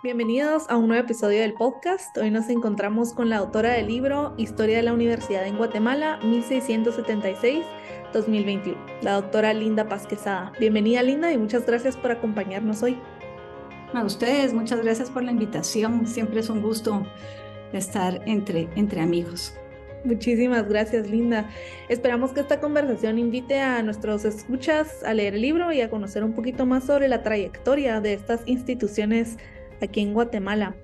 Bienvenidos a un nuevo episodio del podcast. Hoy nos encontramos con la autora del libro Historia de la Universidad en Guatemala, 1676-2021, la doctora Linda Paz Quesada. Bienvenida, Linda, y muchas gracias por acompañarnos hoy. A ustedes, muchas gracias por la invitación. Siempre es un gusto estar entre amigos. Muchísimas gracias, Linda. Esperamos que esta conversación invite a nuestros escuchas a leer el libro y a conocer un poquito más sobre la trayectoria de estas instituciones aquí en Guatemala.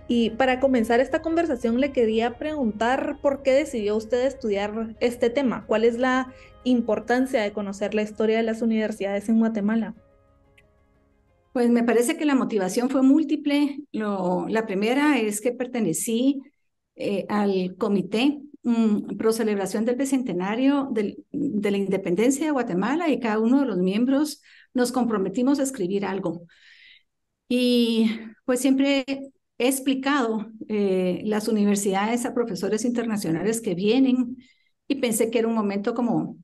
Y para comenzar esta conversación le quería preguntar por qué decidió usted estudiar este tema. ¿Cuál es la importancia de conocer la historia de las universidades en Guatemala? Pues me parece que la motivación fue múltiple. La primera es que pertenecí al comité pro celebración del bicentenario de la independencia de Guatemala y cada uno de los miembros nos comprometimos a escribir algo. Y pues siempre he explicado las universidades a profesores internacionales que vienen y pensé que era un momento como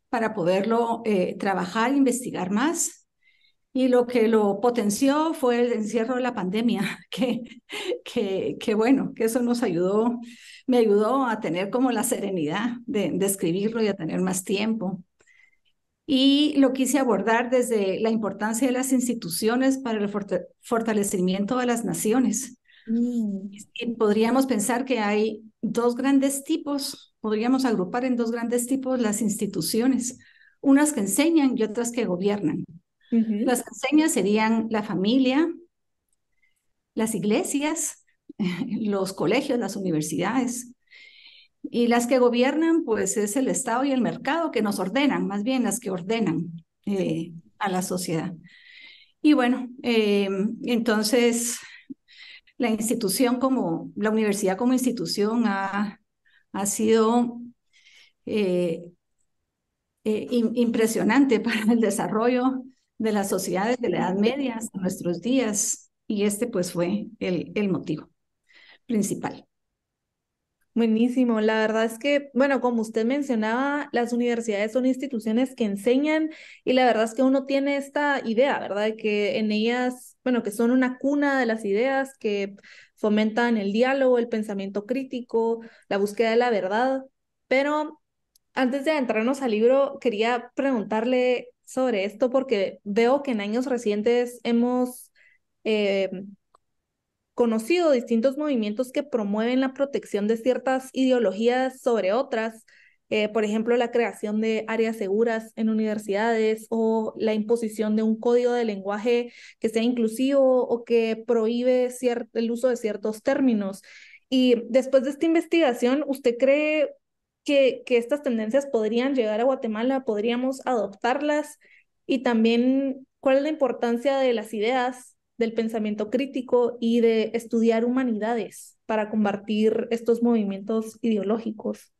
para poderlo trabajar, investigar más. Y lo que lo potenció fue el encierro de la pandemia, que bueno, que eso me ayudó a tener como la serenidad de escribirlo y a tener más tiempo. Y lo quise abordar desde la importancia de las instituciones para el fortalecimiento de las naciones. Y podríamos pensar que hay dos grandes tipos, podríamos agrupar en dos grandes tipos las instituciones, unas que enseñan y otras que gobiernan. Ujú. Las que enseñan serían la familia, las iglesias, los colegios, las universidades. Y las que gobiernan, pues es el Estado y el mercado que nos ordenan, más bien las que ordenan a la sociedad. Y bueno, entonces la institución la universidad como institución ha sido eh, impresionante para el desarrollo de las sociedades de la Edad Media hasta nuestros días. Y este pues fue el motivo principal. Buenísimo. La verdad es que, bueno, como usted mencionaba, las universidades son instituciones que enseñan y la verdad es que uno tiene esta idea, ¿verdad? De que en ellas, bueno, que son una cuna de las ideas que fomentan el diálogo, el pensamiento crítico, la búsqueda de la verdad. Pero antes de adentrarnos al libro, quería preguntarle sobre esto porque veo que en años recientes hemos eh, conocido distintos movimientos que promueven la protección de ciertas ideologías sobre otras, por ejemplo, la creación de áreas seguras en universidades o la imposición de un código de lenguaje que sea inclusivo o que prohíbe el uso de ciertos términos. Y después de esta investigación, ¿usted cree que estas tendencias podrían llegar a Guatemala? ¿Podríamos adoptarlas? Y también, ¿cuál es la importancia de las ideas, del pensamiento crítico y de estudiar humanidades para combatir estos movimientos ideológicos?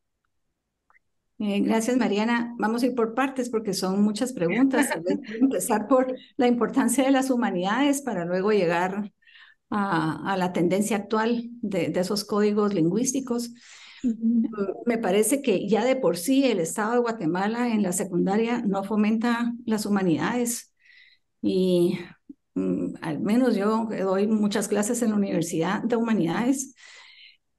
Gracias, Mariana. Vamos a ir por partes porque son muchas preguntas. Tal vez voy a empezar por la importancia de las humanidades para luego llegar a la tendencia actual de esos códigos lingüísticos. Ujú. Me parece que ya de por sí el Estado de Guatemala en la secundaria no fomenta las humanidades y al menos yo que doy muchas clases en la Universidad de Humanidades.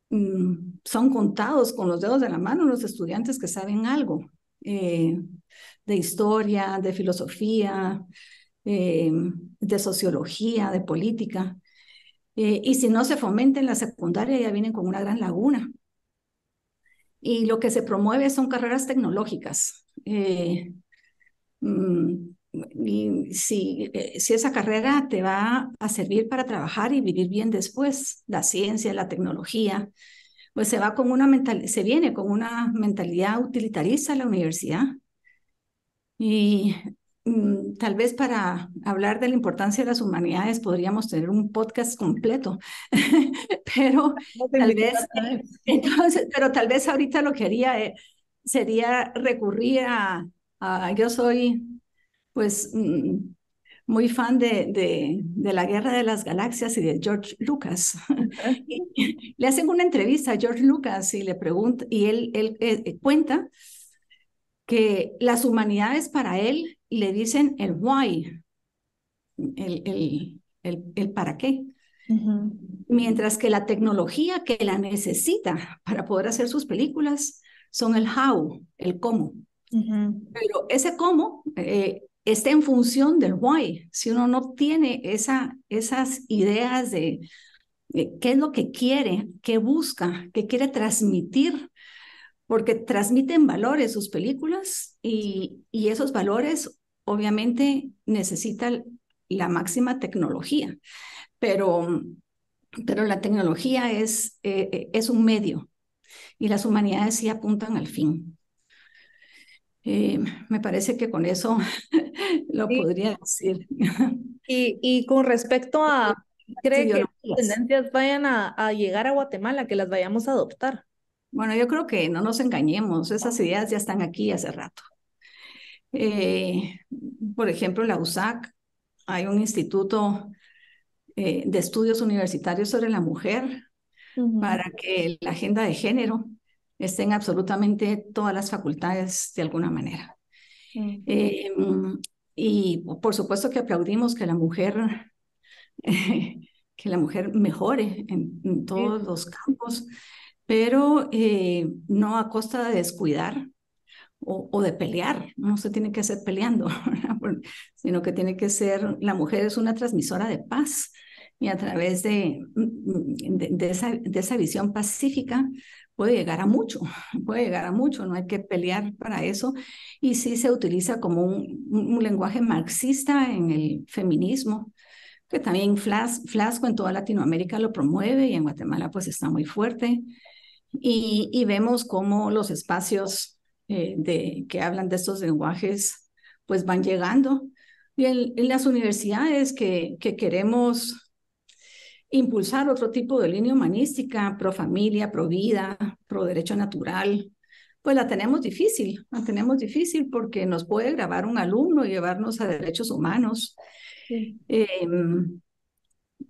Son contados con los dedos de la mano los estudiantes que saben algo eh, de historia, de filosofía, de sociología, de política. Y si no se fomenta en la secundaria, ya vienen con una gran laguna. Y lo que se promueve son carreras tecnológicas. Mm, y si esa carrera te va a servir para trabajar y vivir bien después, la ciencia, la tecnología, pues se viene con una mentalidad utilitarista a la universidad. Y tal vez para hablar de la importancia de las humanidades podríamos tener un podcast completo, pero Vamos a tal invitar vez, otra vez. pero tal vez ahorita lo que haría sería recurrir yo soy pues muy fan de la Guerra de las Galaxias y de George Lucas. Y le hacen una entrevista a George Lucas y le pregunta, y él cuenta que las humanidades para él le dicen el why, el para qué. Ujú, mientras que la tecnología que la necesita para poder hacer sus películas son el how, el cómo. ujú. Pero ese cómo está en función del why. Si uno no tiene esas ideas de qué es lo que quiere, qué busca, qué quiere transmitir, porque transmiten valores sus películas y esos valores obviamente necesitan la máxima tecnología, pero, pero la tecnología es un medio y las humanidades sí apuntan al fin. Me parece que con eso lo Sí, podría decir. y con respecto a, ¿cree que las Ideologías. tendencias vayan a llegar a Guatemala, que las vayamos a adoptar? Bueno, yo creo que no nos engañemos, esas ideas ya están aquí hace rato. Eh, por ejemplo, en la USAC hay un instituto de estudios universitarios sobre la mujer Ujú, para que la agenda de género esté en absolutamente todas las facultades de alguna manera. ujú. Eh, y por supuesto que aplaudimos que la mujer mejore en Sí, todos los campos, pero no a costa de descuidar o de pelear. No se tiene que hacer peleando, sino que tiene que ser, la mujer es una transmisora de paz y a través de esa visión pacífica puede llegar a mucho, puede llegar a mucho, no hay que pelear para eso. Y sí se utiliza como un lenguaje marxista en el feminismo, que también Flasco en toda Latinoamérica lo promueve y en Guatemala pues está muy fuerte. Y vemos cómo los espacios que hablan de estos lenguajes pues van llegando. Y en las universidades que queremos impulsar otro tipo de línea humanística, pro familia, pro vida, pro derecho natural, pues la tenemos difícil porque nos puede grabar un alumno y llevarnos a derechos humanos. sí, Eh,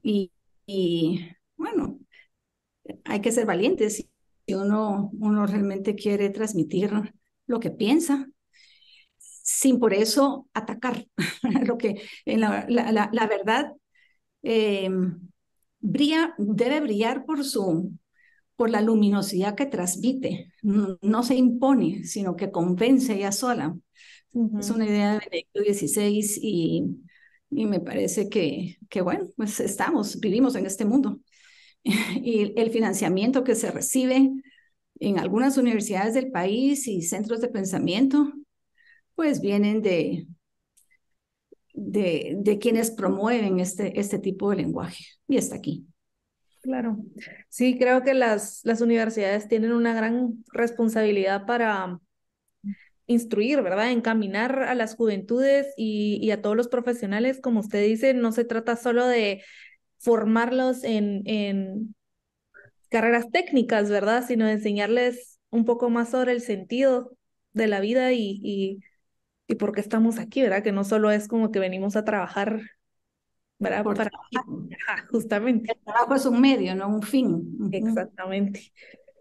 y, y, bueno, hay que ser valientes si uno realmente quiere transmitir lo que piensa, sin por eso atacar. Lo que en la verdad eh, debe brillar por la luminosidad que transmite. No, no se impone, sino que convence ella sola. Es ujú. una idea de Benedicto XVI y me parece que, bueno, pues vivimos en este mundo. Y el financiamiento que se recibe en algunas universidades del país y centros de pensamiento, pues vienen de quienes promueven este tipo de lenguaje. Y está aquí. Claro. Sí, creo que las universidades tienen una gran responsabilidad para instruir, ¿verdad? Encaminar a las juventudes y a todos los profesionales, como usted dice, no se trata solo de formarlos en carreras técnicas, ¿verdad? Sino de enseñarles un poco más sobre el sentido de la vida y por qué estamos aquí, ¿verdad? Que no solo es como que venimos a trabajar, ¿verdad? Por Para, trabajar. ajá, justamente, El trabajo es un medio, no un fin. exactamente.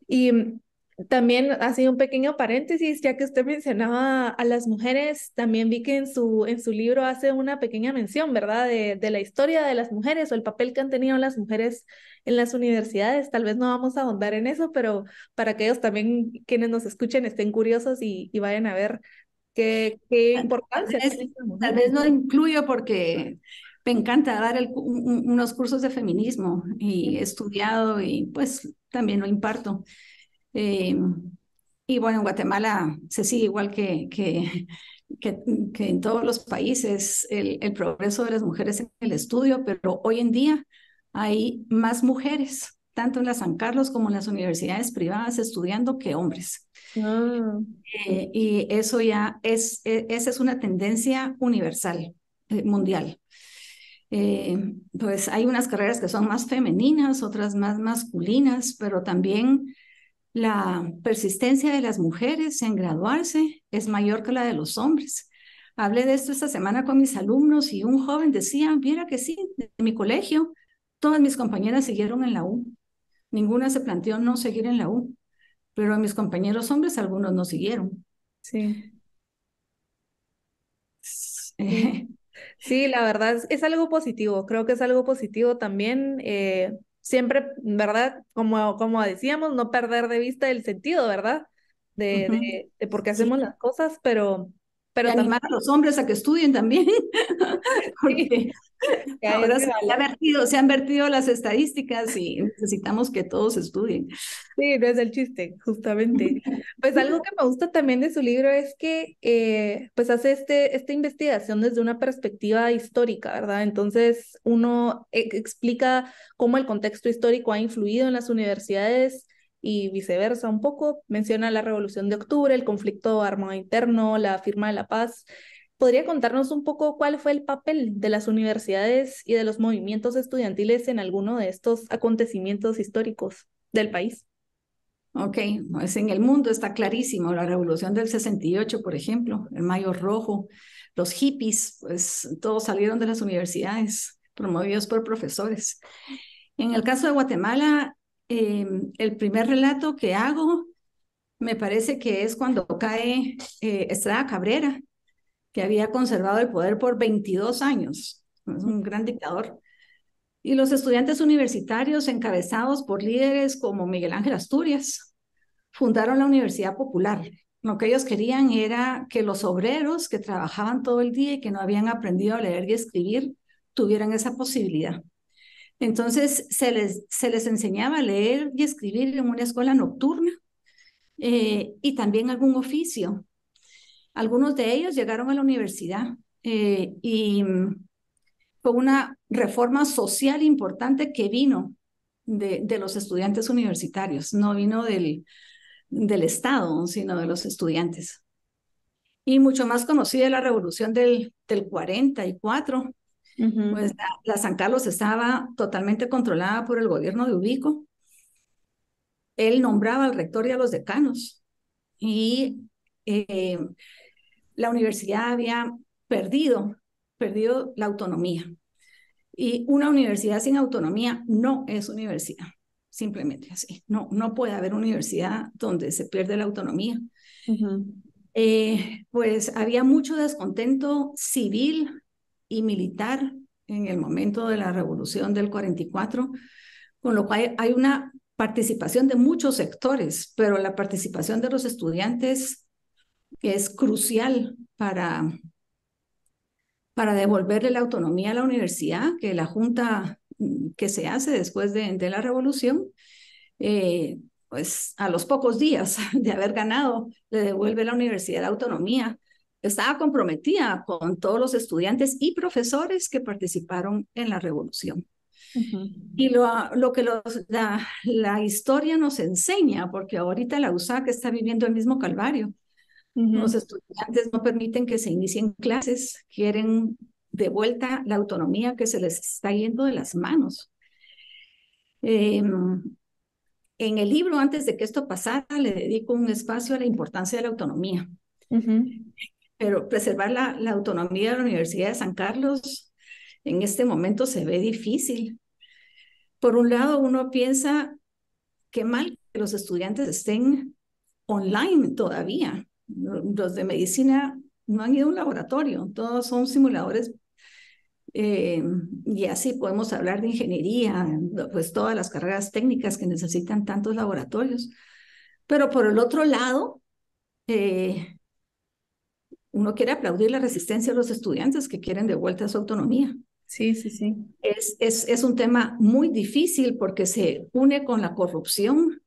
Y también, así un pequeño paréntesis, ya que usted mencionaba a las mujeres, también vi que en su libro hace una pequeña mención, ¿verdad? De la historia de las mujeres o el papel que han tenido las mujeres en las universidades. Tal vez no vamos a ahondar en eso, pero para que ellos también, quienes nos escuchen, estén curiosos y vayan a ver qué Tal importancia vez, tiene la tal mujer. vez lo incluyo porque me encanta dar unos cursos de feminismo y he estudiado y pues también lo imparto. Eh, y bueno, en Guatemala se sigue igual que, que en todos los países el progreso de las mujeres en el estudio, pero hoy en día hay más mujeres, tanto en la San Carlos como en las universidades privadas, estudiando que hombres. Ah, Y eso ya esa es una tendencia universal, mundial. Pues hay unas carreras que son más femeninas, otras más masculinas, pero también la persistencia de las mujeres en graduarse es mayor que la de los hombres. Hablé de esto esta semana con mis alumnos y un joven decía, viera que sí, de mi colegio, todas mis compañeras siguieron en la U. Ninguna se planteó no seguir en la U, pero mis compañeros hombres algunos no siguieron. sí, sí. Eh, Sí, la verdad es algo positivo, creo que es algo positivo también. Siempre, ¿verdad? Como decíamos, no perder de vista el sentido, ¿verdad? Ujú. De por qué Sí. hacemos las cosas, Y pero también animar a los hombres a que estudien también, sí, porque que hay ahora ese valor. se han vertido las estadísticas y necesitamos que todos estudien. Sí, no es el chiste, justamente. Pues algo que me gusta también de su libro es que pues hace esta investigación desde una perspectiva histórica, ¿verdad? Entonces uno explica cómo el contexto histórico ha influido en las universidades y viceversa un poco. Menciona la Revolución de Octubre, el conflicto armado interno, la firma de la paz. ¿Podría contarnos un poco cuál fue el papel de las universidades y de los movimientos estudiantiles en alguno de estos acontecimientos históricos del país? Ok, pues en el mundo está clarísimo, la revolución del 68, por ejemplo, el Mayo Rojo, los hippies, pues todos salieron de las universidades promovidos por profesores. En el caso de Guatemala, el primer relato que hago me parece que es cuando cae Estrada Cabrera, que había conservado el poder por 22 años. Es un gran dictador. Y los estudiantes universitarios, encabezados por líderes como Miguel Ángel Asturias, fundaron la Universidad Popular. Lo que ellos querían era que los obreros que trabajaban todo el día y que no habían aprendido a leer y escribir tuvieran esa posibilidad. Entonces se les enseñaba a leer y escribir en una escuela nocturna y también algún oficio. Algunos de ellos llegaron a la universidad y fue una reforma social importante que vino de los estudiantes universitarios, no vino del Estado, sino de los estudiantes. Y mucho más conocida la revolución del 44, Ujú, pues la San Carlos estaba totalmente controlada por el gobierno de Ubico. Él nombraba al rector y a los decanos y eh, la universidad había perdido la autonomía. Y una universidad sin autonomía no es universidad, simplemente así. No, no puede haber universidad donde se pierde la autonomía. ujú. Pues había mucho descontento civil y militar en el momento de la revolución del 44, con lo cual hay una participación de muchos sectores, pero la participación de los estudiantes es crucial para devolverle la autonomía a la universidad, que la junta que se hace después de la revolución, pues a los pocos días de haber ganado, le devuelve la universidad la autonomía. Estaba comprometida con todos los estudiantes y profesores que participaron en la revolución. Ujú, Y lo que la historia nos enseña, porque ahorita la USAC está viviendo el mismo calvario. Los ujú, estudiantes no permiten que se inicien clases, quieren de vuelta la autonomía que se les está yendo de las manos. Eh, en el libro, antes de que esto pasara, le dedico un espacio a la importancia de la autonomía, ujú, pero preservar la autonomía de la Universidad de San Carlos en este momento se ve difícil. Por un lado, uno piensa qué mal que los estudiantes estén online todavía. Los de medicina no han ido a un laboratorio, todos son simuladores y así podemos hablar de ingeniería, pues todas las carreras técnicas que necesitan tantos laboratorios. Pero por el otro lado, eh, uno quiere aplaudir la resistencia de los estudiantes que quieren de vuelta su autonomía. sí, sí, sí. Es un tema muy difícil porque se une con la corrupción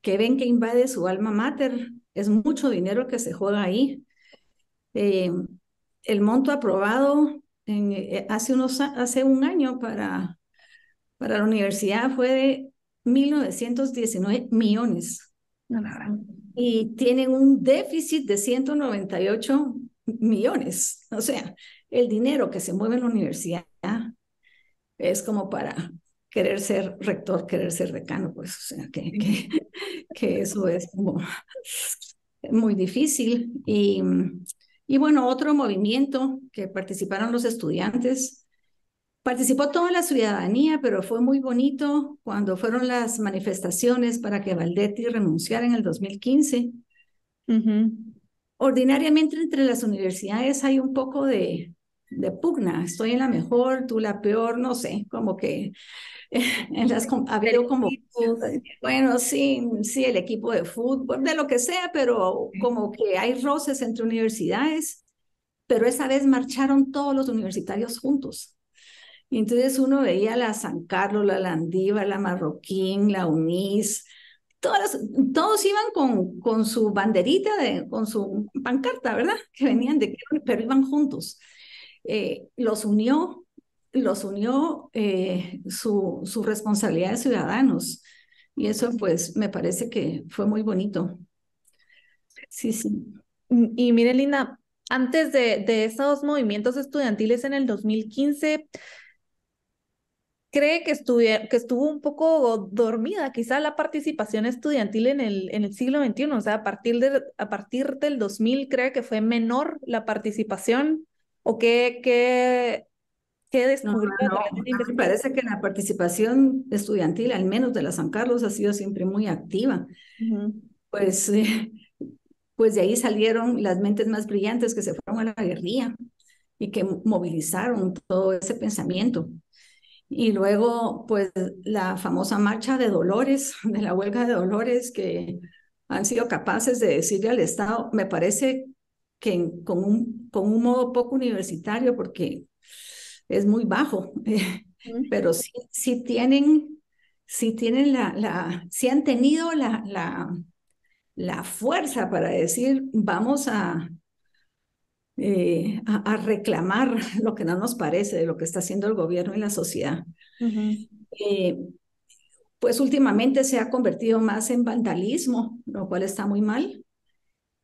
que ven que invade su alma mater. Es mucho dinero que se juega ahí. Eh, el monto aprobado hace un año para la universidad fue de 1.919 millones A la gran. y tienen un déficit de 198 millones. O sea, el dinero que se mueve en la universidad es como para querer ser rector, querer ser decano, pues, o sea, que eso es como muy difícil. Y bueno, otro movimiento que participaron los estudiantes, participó toda la ciudadanía, pero fue muy bonito cuando fueron las manifestaciones para que Valdetti renunciara en el 2015. Ujú, Ordinariamente entre las universidades hay un poco de pugna. Estoy en la mejor, tú la peor, no sé, como que ha habido como, Estereotipos. bueno, sí, sí, el equipo de fútbol, de lo que sea, pero Sí. como que hay roces entre universidades, pero esa vez marcharon todos los universitarios juntos. Y entonces uno veía la San Carlos, la Landívar, la Marroquín, la UNIS, todos iban con su banderita, con su pancarta, ¿verdad? Que venían de, pero iban juntos. Los unió, su responsabilidad de ciudadanos. Y eso pues me parece que fue muy bonito. Sí, sí. Y mire, Linda, antes de esos movimientos estudiantiles en el 2015, ¿cree que, que estuvo un poco dormida quizá la participación estudiantil en el siglo XXI? O sea, a partir del 2000, ¿cree que fue menor la participación? ¿O qué No, descubrió a no, través de la a mí me investigación? parece que la participación estudiantil, al menos de la San Carlos, ha sido siempre muy activa. Ujú, Pues, pues de ahí salieron las mentes más brillantes que se fueron a la guerrilla y que movilizaron todo ese pensamiento. Y luego, pues la famosa marcha de Dolores, de la huelga de Dolores, que han sido capaces de decirle al Estado, me parece que con un modo poco universitario, porque es muy bajo, ujú, pero sí tienen sí han tenido la fuerza para decir, vamos a reclamar lo que no nos parece de lo que está haciendo el gobierno y la sociedad. ujú. Eh, pues últimamente se ha convertido más en vandalismo, lo cual está muy mal.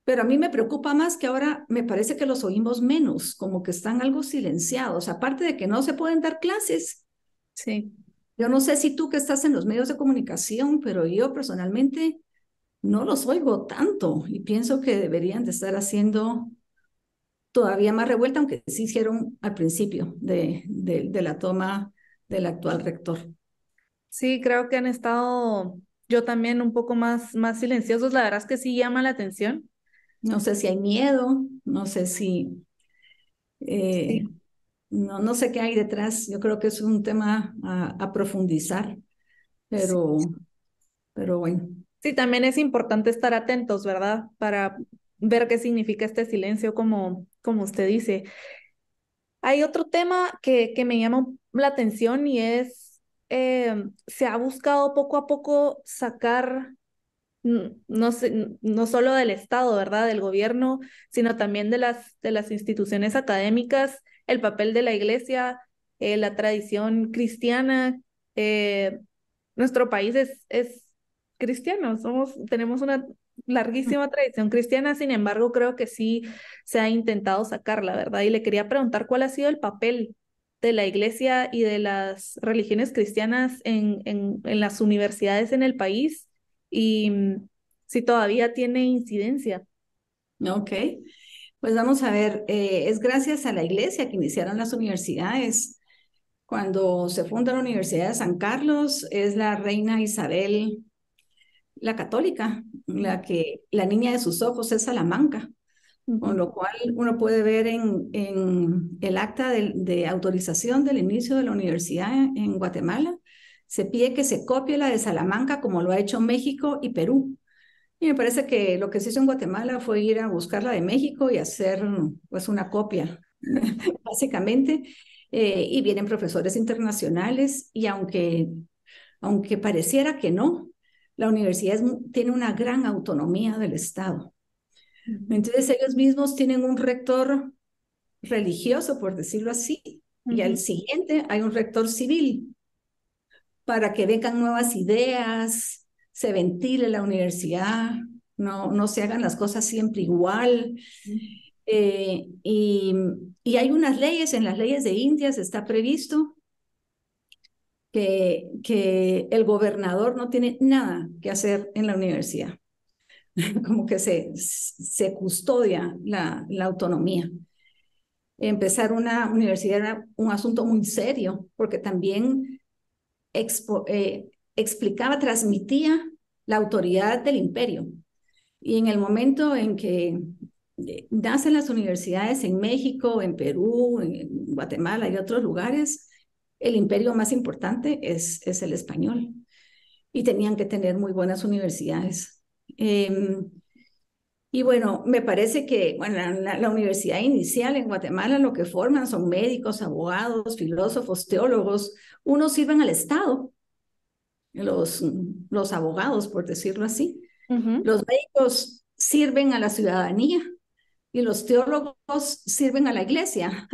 Pero a mí me preocupa más que ahora me parece que los oímos menos, como que están algo silenciados, aparte de que no se pueden dar clases. Sí. Yo no sé si tú que estás en los medios de comunicación, pero yo personalmente no los oigo tanto y pienso que deberían de estar haciendo todavía más revuelta, aunque sí hicieron al principio de la toma del actual rector. Sí, creo que han estado yo también un poco más silenciosos. La verdad es que sí llama la atención. No sé si hay miedo, no sé si, Sí. eh, no sé qué hay detrás. Yo creo que es un tema a profundizar, Sí. pero, pero bueno. Sí, también es importante estar atentos, ¿verdad? Para ver qué significa este silencio, como usted dice. Hay otro tema que me llama la atención y es, se ha buscado poco a poco sacar, no sé, no solo del Estado, ¿verdad? Del gobierno, sino también de las instituciones académicas, el papel de la iglesia, la tradición cristiana. eh, Nuestro país es cristiano, tenemos una larguísima tradición cristiana, sin embargo, creo que sí se ha intentado sacarla, ¿verdad? Y le quería preguntar cuál ha sido el papel de la iglesia y de las religiones cristianas en las universidades en el país y si todavía tiene incidencia. Ok, pues vamos a ver, es gracias a la iglesia que iniciaron las universidades. Cuando se funda la Universidad de San Carlos, es la reina Isabel la católica, la niña de sus ojos es Salamanca, con Ujú, lo cual uno puede ver en el acta de autorización del inicio de la universidad en Guatemala, se pide que se copie la de Salamanca como lo ha hecho México y Perú. Y me parece que lo que se hizo en Guatemala fue ir a buscar la de México y hacer pues una copia, básicamente. Y vienen profesores internacionales y aunque pareciera que no, la universidad tiene una gran autonomía del Estado. ujú, Entonces ellos mismos tienen un rector religioso, por decirlo así, y al ujú, siguiente hay un rector civil para que vengan nuevas ideas, se ventile la universidad, no se hagan las cosas siempre igual. ujú. Eh, y, y hay unas leyes, en las leyes de Indias está previsto que el gobernador no tiene nada que hacer en la universidad, como que se custodia la autonomía. Empezar una universidad era un asunto muy serio, porque también explicaba, transmitía la autoridad del imperio. Y en el momento en que nacen las universidades en México, en Perú, en Guatemala y otros lugares, el imperio más importante es el español. Y tenían que tener muy buenas universidades. Y bueno, me parece que bueno, la universidad inicial en Guatemala lo que forman son médicos, abogados, filósofos, teólogos. Unos sirven al Estado, los abogados, por decirlo así. Ujú. Los médicos sirven a la ciudadanía y los teólogos sirven a la iglesia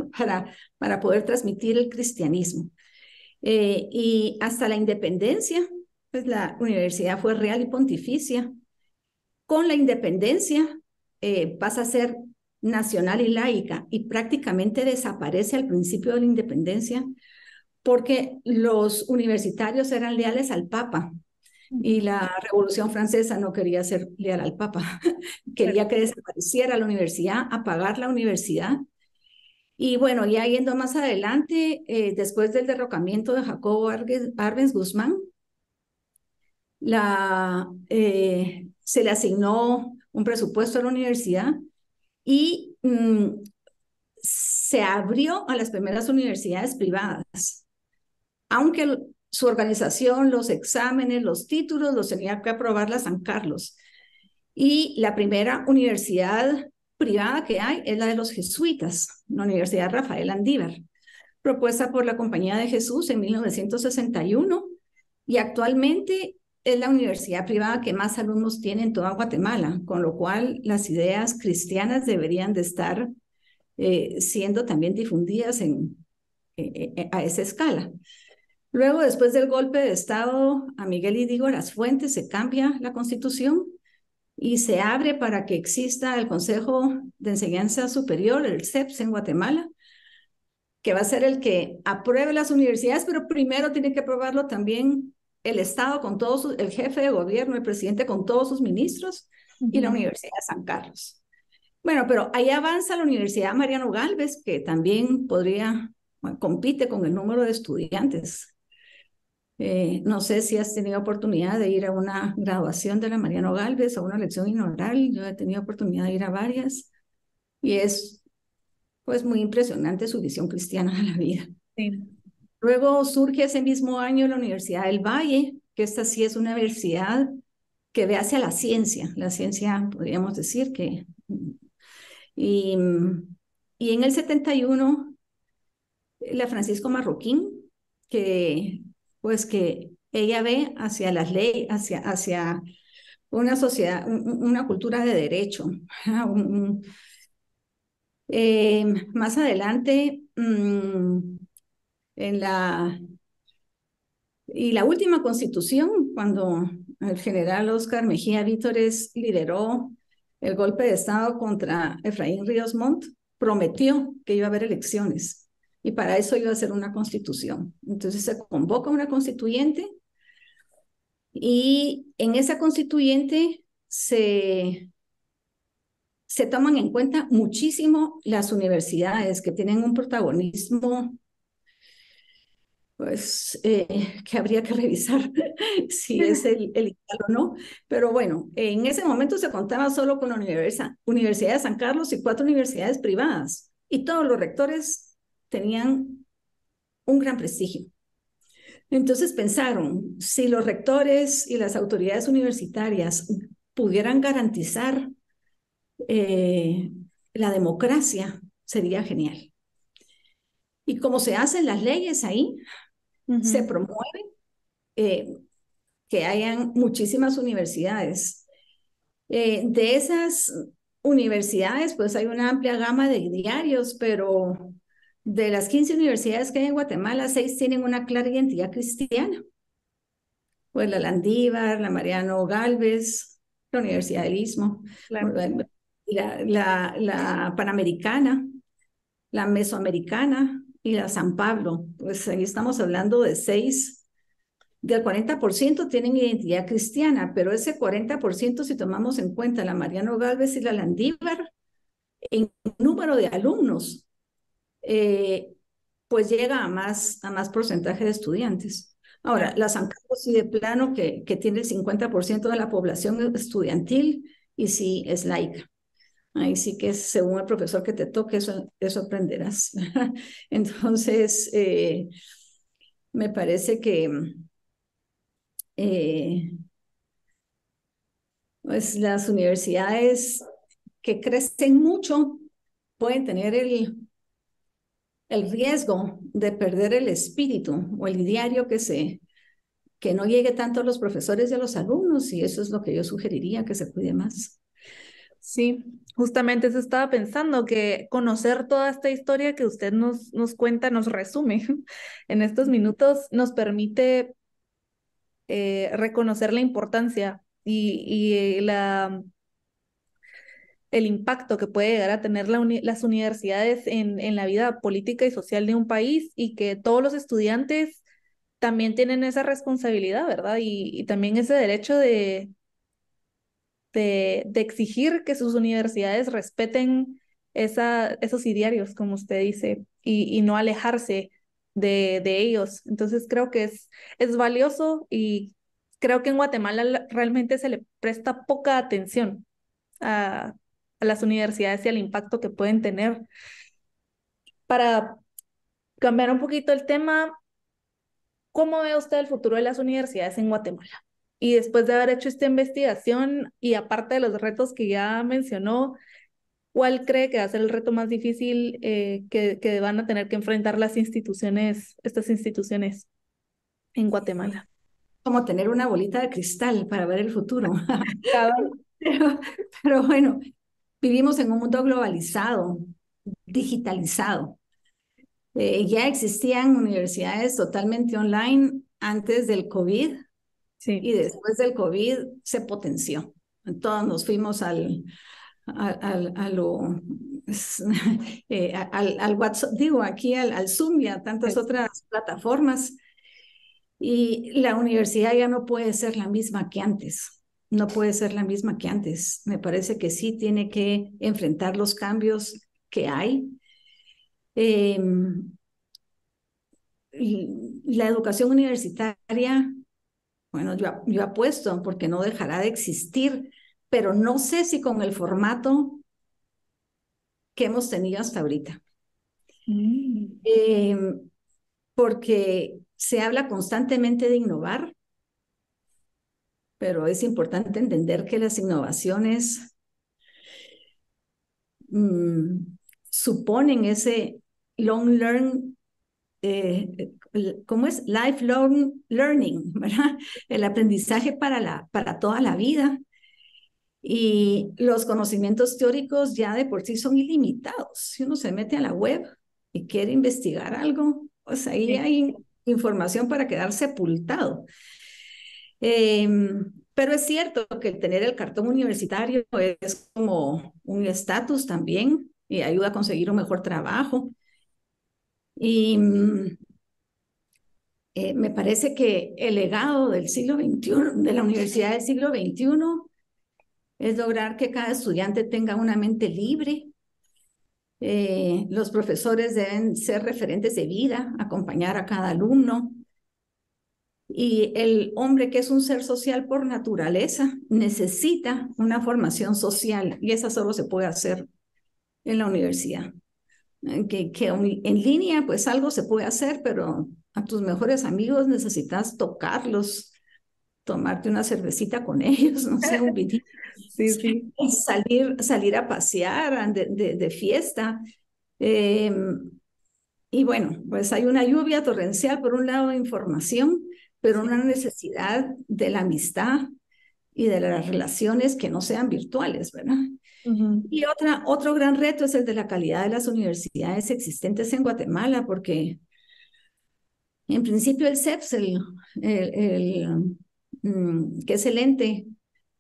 para poder transmitir el cristianismo. Y hasta la independencia, pues la universidad fue real y pontificia. Con la independencia pasa a ser nacional y laica y prácticamente desaparece al principio de la independencia porque los universitarios eran leales al Papa y Ujú. la Revolución Francesa no quería ser leal al Papa, Claro. quería que desapareciera la universidad, apagar la universidad. Y bueno, ya yendo más adelante, después del derrocamiento de Jacobo Arbenz Guzmán, se le asignó un presupuesto a la universidad y se abrió a las primeras universidades privadas, aunque su organización, los exámenes, los títulos, los tenía que aprobar la San Carlos. Y la primera universidad privada que hay es la de los jesuitas, la Universidad Rafael Andívar, propuesta por la Compañía de Jesús en 1961 y actualmente es la universidad privada que más alumnos tiene en toda Guatemala, con lo cual las ideas cristianas deberían de estar siendo también difundidas a esa escala. Luego, después del golpe de Estado a Miguel Hidalgo Las Fuentes, se cambia la Constitución y se abre para que exista el Consejo de Enseñanza Superior, el CEPS en Guatemala, que va a ser el que apruebe las universidades, pero primero tiene que aprobarlo también el Estado con todos, el jefe de gobierno, el presidente con todos sus ministros y la Ujú. Universidad de San Carlos. Bueno, pero ahí avanza la Universidad Mariano Gálvez, que también bueno, compite con el número de estudiantes. No sé si has tenido oportunidad de ir a una graduación de la Mariano Gálvez o una lección inaugural. Yo he tenido oportunidad de ir a varias y es pues muy impresionante su visión cristiana de la vida. Sí. Luego surge ese mismo año la Universidad del Valle, que esta sí es una universidad que ve hacia la ciencia podríamos decir que... Y, y en el 71 la Francisco Marroquín, que pues que ella ve hacia las leyes, hacia una sociedad, una cultura de derecho. Más adelante, en la última constitución, cuando el general Oscar Mejía Vítores lideró el golpe de Estado contra Efraín Ríos Montt, prometió que iba a haber elecciones y para eso iba a ser una constitución. Entonces se convoca una constituyente y en esa constituyente se toman en cuenta muchísimo las universidades que tienen un protagonismo pues que habría que revisar si es el ideal o no. Pero bueno, en ese momento se contaba solo con la Universidad de San Carlos y 4 universidades privadas. Y todos los rectores tenían un gran prestigio. Entonces pensaron, si los rectores y las autoridades universitarias pudieran garantizar la democracia, sería genial. Y como se hacen las leyes ahí, se Ujú. promueve eh, que hayan muchísimas universidades. De esas universidades, pues hay una amplia gama de diarios, pero de las 15 universidades que hay en Guatemala, 6 tienen una clara identidad cristiana. Pues la Landívar, la Mariano Gálvez, la Universidad del Istmo, Claro. la Panamericana, la Mesoamericana y la San Pablo. Pues ahí estamos hablando de 6 del 40% tienen identidad cristiana, pero ese 40%, si tomamos en cuenta la Mariano Gálvez y la Landívar, en número de alumnos, pues llega a más porcentaje de estudiantes. Ahora, Claro. la San Carlos sí de plano que tiene el 50% de la población estudiantil y sí es laica. Ahí sí que según el profesor que te toque, eso aprenderás. Entonces, me parece que eh, pues las universidades que crecen mucho pueden tener el riesgo de perder el espíritu o el ideario que no llegue tanto a los profesores y a los alumnos, y eso es lo que yo sugeriría, que se cuide más. Sí, justamente eso estaba pensando, que conocer toda esta historia que usted nos cuenta, nos resume en estos minutos, nos permite reconocer la importancia el impacto que puede llegar a tener las universidades en la vida política y social de un país, y que todos los estudiantes también tienen esa responsabilidad, ¿verdad? Y también ese derecho de exigir que sus universidades respeten esos idearios, como usted dice, y no alejarse de ellos. Entonces creo que es valioso, y creo que en Guatemala realmente se le presta poca atención a, a las universidades y al impacto que pueden tener. Para cambiar un poquito el tema, ¿cómo ve usted el futuro de las universidades en Guatemala? Y después de haber hecho esta investigación, y aparte de los retos que ya mencionó, ¿cuál cree que va a ser el reto más difícil que van a tener que enfrentar estas instituciones en Guatemala? Como tener una bolita de cristal para ver el futuro. Cabal. Pero, pero bueno, vivimos en un mundo globalizado, digitalizado. Ya existían universidades totalmente online antes del COVID, y Sí, después del COVID se potenció. Todos nos fuimos a lo, al WhatsApp, digo, aquí al Zoom y a tantas es- otras plataformas. Y la universidad ya no puede ser la misma que antes. No puede ser la misma que antes. Me parece que sí tiene que enfrentar los cambios que hay. Eh, la educación universitaria, bueno, yo apuesto porque no dejará de existir, pero no sé si con el formato que hemos tenido hasta ahorita. Mm, Eh, Porque se habla constantemente de innovar, pero es importante entender que las innovaciones mmm, suponen ese long learn, ¿cómo es? Lifelong learning, ¿verdad? El aprendizaje para toda la vida. Y los conocimientos teóricos ya de por sí son ilimitados. Si uno se mete a la web y quiere investigar algo, pues ahí sí. hay información para quedar sepultado. Eh, pero es cierto que tener el cartón universitario es como un estatus también y ayuda a conseguir un mejor trabajo. Y me parece que el legado del siglo XXI, de la universidad del siglo XXI, es lograr que cada estudiante tenga una mente libre. Los profesores deben ser referentes de vida, acompañar a cada alumno. Y el hombre, que es un ser social por naturaleza, necesita una formación social, y esa solo se puede hacer en la universidad. Que en línea, pues algo se puede hacer, pero a tus mejores amigos necesitas tocarlos, tomarte una cervecita con ellos, no sé, un vinito, Sí, sí. y salir a pasear de fiesta. Eh, y bueno, pues hay una lluvia torrencial, por un lado, de información, pero una Sí. necesidad de la amistad y de las relaciones que no sean virtuales, ¿verdad? Ujú. Y otro gran reto es el de la calidad de las universidades existentes en Guatemala, porque en principio el CEPS, que es el ente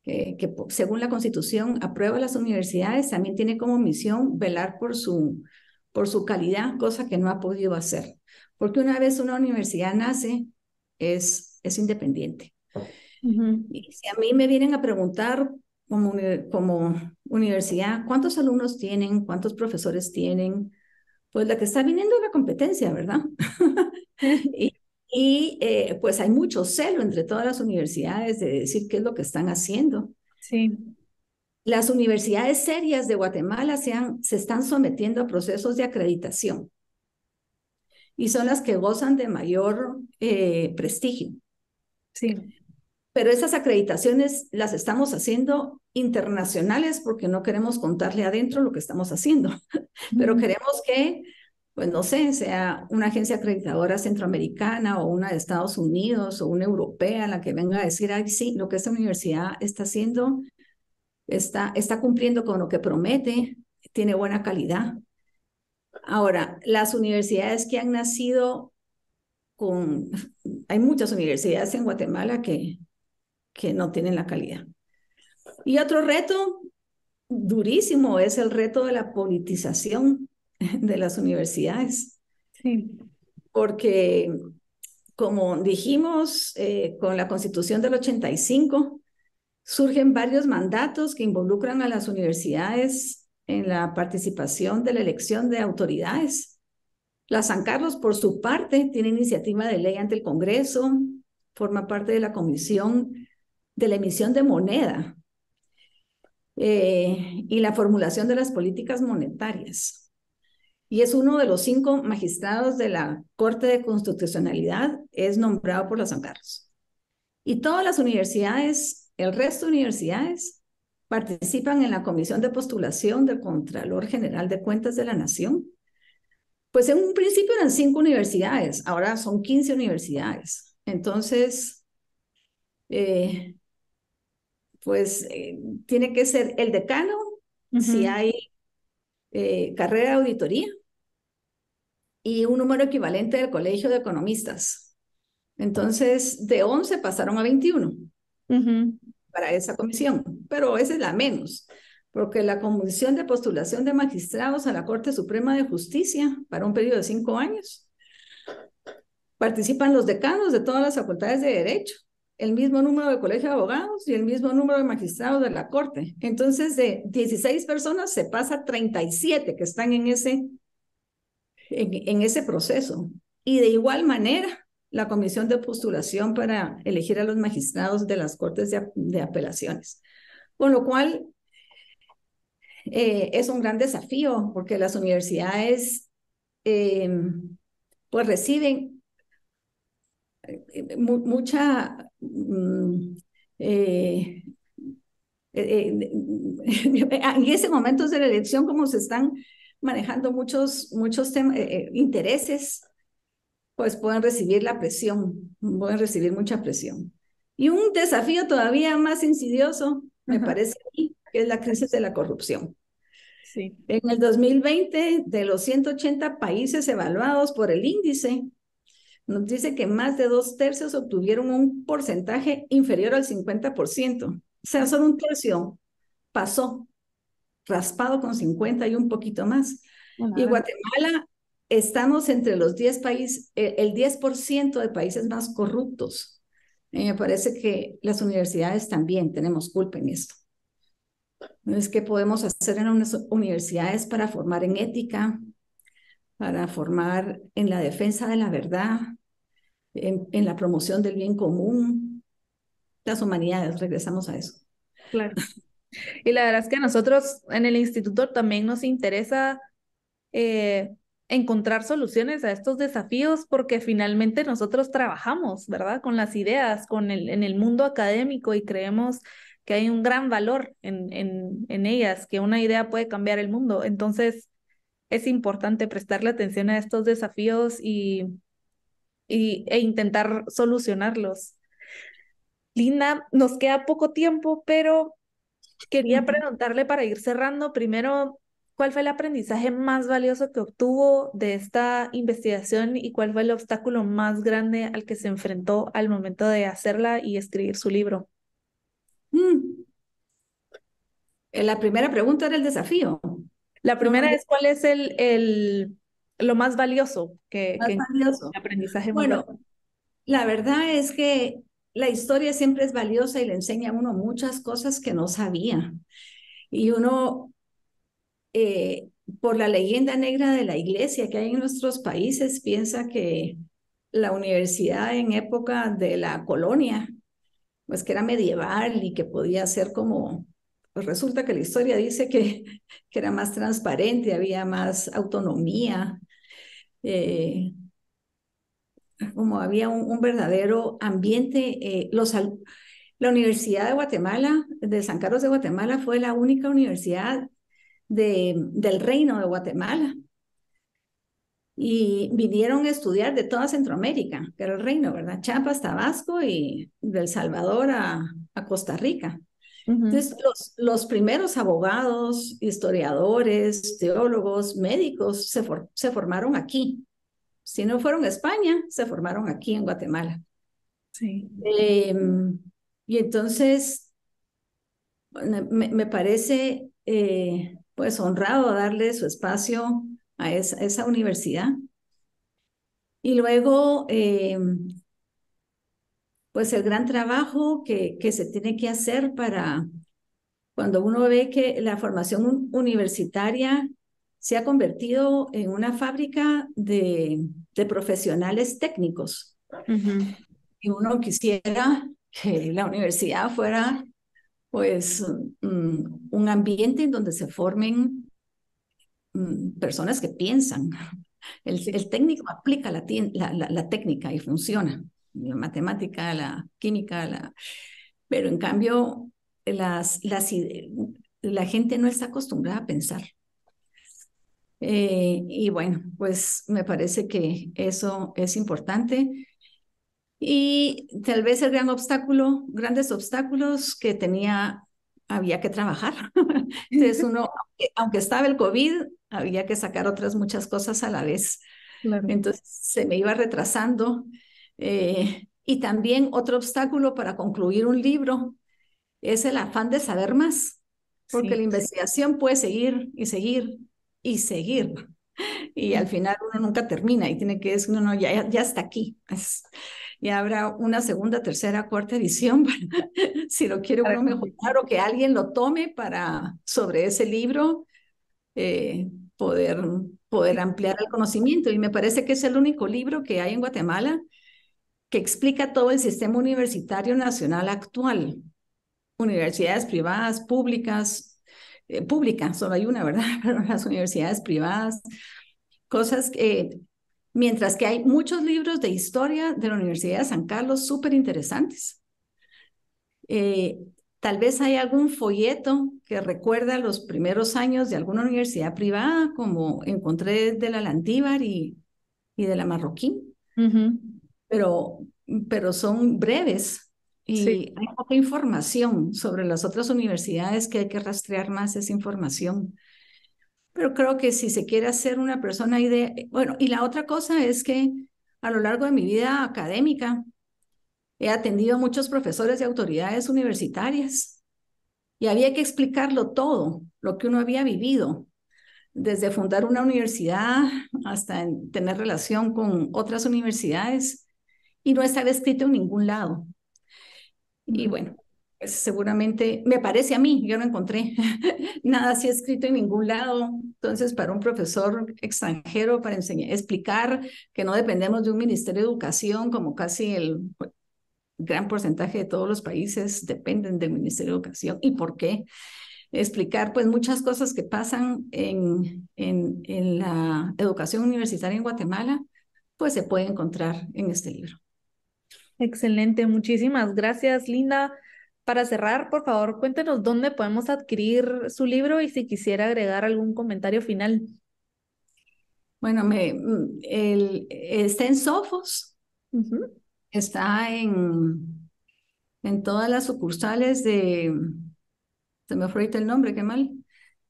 que según la Constitución aprueba las universidades, también tiene como misión velar por su calidad, cosa que no ha podido hacer. Porque una vez una universidad nace, es independiente. Ujú. Y si a mí me vienen a preguntar como universidad, ¿cuántos alumnos tienen? ¿Cuántos profesores tienen? Pues la que está viniendo es la competencia, ¿verdad? Y, pues hay mucho celo entre todas las universidades de decir qué es lo que están haciendo. Sí. las universidades serias de Guatemala se están sometiendo a procesos de acreditación y son las que gozan de mayor prestigio. Sí. Pero esas acreditaciones las estamos haciendo internacionales porque no queremos contarle adentro lo que estamos haciendo, pero queremos que, pues no sé, sea una agencia acreditadora centroamericana o una de Estados Unidos o una europea la que venga a decir, ay, sí, lo que esta universidad está haciendo está cumpliendo con lo que promete, tiene buena calidad. Ahora, las universidades que han nacido con, hay muchas universidades en Guatemala que no tienen la calidad. Y otro reto durísimo es el reto de la politización de las universidades, Sí. porque como dijimos, con la Constitución del 85 surgen varios mandatos que involucran a las universidades en la participación de la elección de autoridades. La San Carlos, por su parte, tiene iniciativa de ley ante el Congreso, forma parte de la Comisión de la Emisión de Moneda y la formulación de las políticas monetarias. Y es uno de los 5 magistrados de la Corte de Constitucionalidad, es nombrado por la San Carlos. Y todas las universidades, el resto de universidades, participan en la Comisión de Postulación del Contralor General de Cuentas de la Nación. Pues en un principio eran 5 universidades, ahora son 15 universidades. Entonces, pues tiene que ser el decano, si hay carrera de auditoría, y un número equivalente del Colegio de Economistas. Entonces, de 11 pasaron a 21 para esa comisión, pero esa es la menos, porque la Comisión de Postulación de Magistrados a la Corte Suprema de Justicia, para un periodo de 5 años, participan los decanos de todas las facultades de Derecho, el mismo número de colegio de abogados y el mismo número de magistrados de la Corte. Entonces, de 16 personas se pasa a 37 que están en ese proceso. Y de igual manera, la comisión de postulación para elegir a los magistrados de las Cortes de Apelaciones. Con lo cual, es un gran desafío porque las universidades pues reciben mucha en ese momento de la elección, como se están manejando muchos intereses, pues pueden recibir la presión, pueden recibir mucha presión. Y un desafío todavía más insidioso, me parece a mí, que es la crisis de la corrupción. Sí. En el 2020, de los 180 países evaluados por el índice, nos dice que más de 2/3 obtuvieron un porcentaje inferior al 50%. O sea, solo un tercio pasó raspado con 50 y un poquito más. Y Guatemala estamos entre los 10 países, el 10% de países más corruptos. Me parece que las universidades también tenemos culpa en esto. Entonces, ¿qué podemos hacer en las universidades para formar en ética, para formar en la defensa de la verdad, en la promoción del bien común? Las humanidades, regresamos a eso. Claro. Y la verdad es que a nosotros en el instituto también nos interesa encontrar soluciones a estos desafíos porque finalmente nosotros trabajamos, ¿verdad? Con las ideas, en el mundo académico y creemos que hay un gran valor en ellas, que una idea puede cambiar el mundo. Entonces es importante prestarle atención a estos desafíos e intentar solucionarlos. Linda, nos queda poco tiempo, pero quería preguntarle para ir cerrando, primero, ¿cuál fue el aprendizaje más valioso que obtuvo de esta investigación y cuál fue el obstáculo más grande al que se enfrentó al momento de hacerla y escribir su libro? La primera pregunta era el desafío. La No, primera es, ¿cuál es lo más valioso más el valioso. aprendizaje más Bueno, valioso? la verdad es que la historia siempre es valiosa y le enseña a uno muchas cosas que no sabía. Y uno, por la leyenda negra de la iglesia que hay en nuestros países, piensa que la universidad en época de la colonia, pues que era medieval y que podía ser como pues resulta que la historia dice que era más transparente, había más autonomía, como había un verdadero ambiente. La Universidad de Guatemala, de San Carlos de Guatemala, fue la única universidad del Reino de Guatemala. Y vinieron a estudiar de toda Centroamérica, que era el reino, ¿verdad? Chiapas, Tabasco y del Salvador a Costa Rica. Entonces, los primeros abogados, historiadores, teólogos, médicos se formaron aquí. Si no fueron a España, se formaron aquí en Guatemala. Sí. Y entonces, me parece pues honrado darle su espacio a esa universidad. Y luego, pues el gran trabajo que se tiene que hacer para cuando uno ve que la formación universitaria se ha convertido en una fábrica de profesionales técnicos. Y uno quisiera que la universidad fuera, pues, un ambiente en donde se formen personas que piensan. El técnico aplica la técnica y funciona. La matemática, la química, pero en cambio la gente no está acostumbrada a pensar. Y bueno, pues me parece que eso es importante. Y tal vez el grandes obstáculos que había que trabajar. Entonces uno, aunque estaba el COVID, había que sacar otras muchas cosas a la vez. Claro. Entonces se me iba retrasando. Y también otro obstáculo para concluir un libro es el afán de saber más, porque Sí. la investigación puede seguir y seguir y seguir. Y al final uno nunca termina y tiene que decir, no, ya está aquí. Ya habrá una segunda, tercera, cuarta edición si lo quiere uno mejorar o que alguien lo tome sobre ese libro, poder ampliar el conocimiento. Y me parece que es el único libro que hay en Guatemala que explica todo el sistema universitario nacional actual. Universidades privadas, públicas, solo hay una, ¿verdad? Pero las universidades privadas, cosas que, mientras que hay muchos libros de historia de la Universidad de San Carlos súper interesantes. Tal vez hay algún folleto que recuerda los primeros años de alguna universidad privada, como encontré de la Landívar y de la Marroquín, pero son breves y hay poca información sobre las otras universidades que hay que rastrear más esa información. Pero creo que si se quiere hacer una persona bueno, y la otra cosa es que a lo largo de mi vida académica he atendido a muchos profesores y autoridades universitarias y había que explicarlo todo, lo que uno había vivido, desde fundar una universidad hasta tener relación con otras universidades y no estaba escrito en ningún lado. Y bueno, pues seguramente, me parece a mí, yo no encontré nada así escrito en ningún lado. Entonces, para un profesor extranjero, para explicar que no dependemos de un ministerio de educación, como casi el gran porcentaje de todos los países dependen del ministerio de educación. ¿Y por qué? Explicar pues muchas cosas que pasan en la educación universitaria en Guatemala, pues se puede encontrar en este libro. Excelente, muchísimas gracias, Linda. Para cerrar, por favor, cuéntenos dónde podemos adquirir su libro y si quisiera agregar algún comentario final. Bueno, está en Sofos, está en todas las sucursales se me fue ahorita el nombre, qué mal,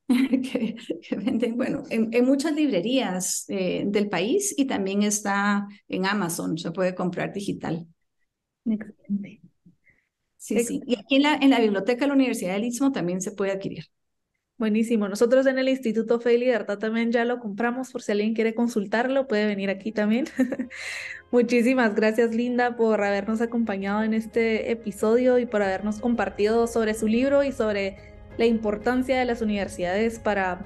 que venden, bueno, en muchas librerías del país y también está en Amazon, se puede comprar digital. Excelente. Sí, sí. Y aquí en la biblioteca de la Universidad del Istmo también se puede adquirir. Buenísimo. Nosotros en el Instituto Fe y Libertad también ya lo compramos, por si alguien quiere consultarlo, puede venir aquí también. Muchísimas gracias, Linda, por habernos acompañado en este episodio y por habernos compartido sobre su libro y sobre la importancia de las universidades para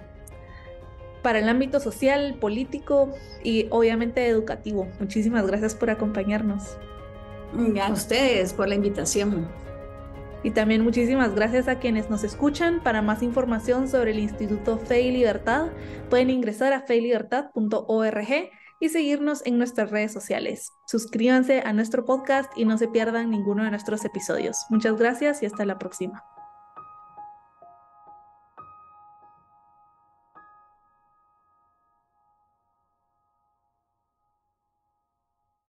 el ámbito social, político y obviamente educativo. Muchísimas gracias por acompañarnos. A ustedes por la invitación. Y también muchísimas gracias a quienes nos escuchan. Para más información sobre el Instituto Fe y Libertad, pueden ingresar a feylibertad.org y seguirnos en nuestras redes sociales. Suscríbanse a nuestro podcast y no se pierdan ninguno de nuestros episodios. Muchas gracias y hasta la próxima.